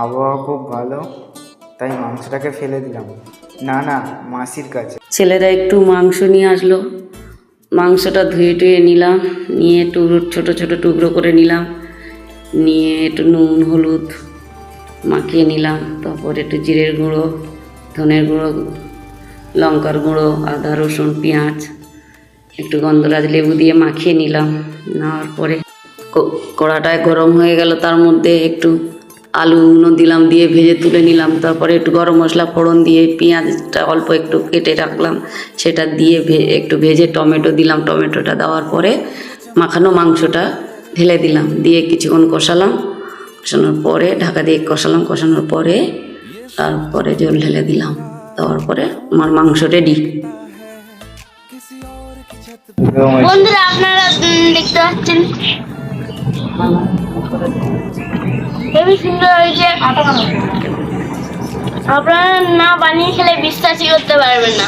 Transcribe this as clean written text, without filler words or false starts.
আবহাওয়া খুব ভালো, তাই মাংসটাকে ফেলে দিলাম। না না, মাসির কাছে। ছেলেরা একটু মাংস নিয়ে আসলো, মাংসটা ধুয়ে টুয়ে নিলাম, নিয়ে একটু ছোটো ছোটো টুকরো করে নিলাম, নিয়ে একটু নুন হলুদ মাখিয়ে নিলাম, তারপর একটু জিরের গুঁড়ো, ধনের গুঁড়ো, লঙ্কার গুঁড়ো, আদা রসুন পেঁয়াজ, একটু গন্ধরাজ লেবু দিয়ে মাখিয়ে নিলাম। নেওয়ার পরে কড়াটায় গরম হয়ে গেল, তার মধ্যে একটু আলুগুলো দিলাম, দিয়ে ভেজে তুলে নিলাম। তারপরে একটু গরম মশলা ফোড়ন দিয়ে পেঁয়াজটা অল্প একটু কেটে রাখলাম, সেটা দিয়ে একটু ভেজে টমেটো দিলাম। টমেটোটা দেওয়ার পরে মাখানো মাংসটা ঢেলে দিলাম, দিয়ে কিছুক্ষণ কষালাম। কষানোর পরে ঢাকা দিয়ে কষালাম, কষানোর পরে তারপরে জল ঢেলে দিলাম। দেওয়ার পরে আমার মাংস রেডি। বন্ধুরা আপনারা দেখতে পাচ্ছেন খুবই সুন্দর হয়েছে। আপনারা না বানিয়ে খেলে বিশ্বাসই করতে পারবেন না।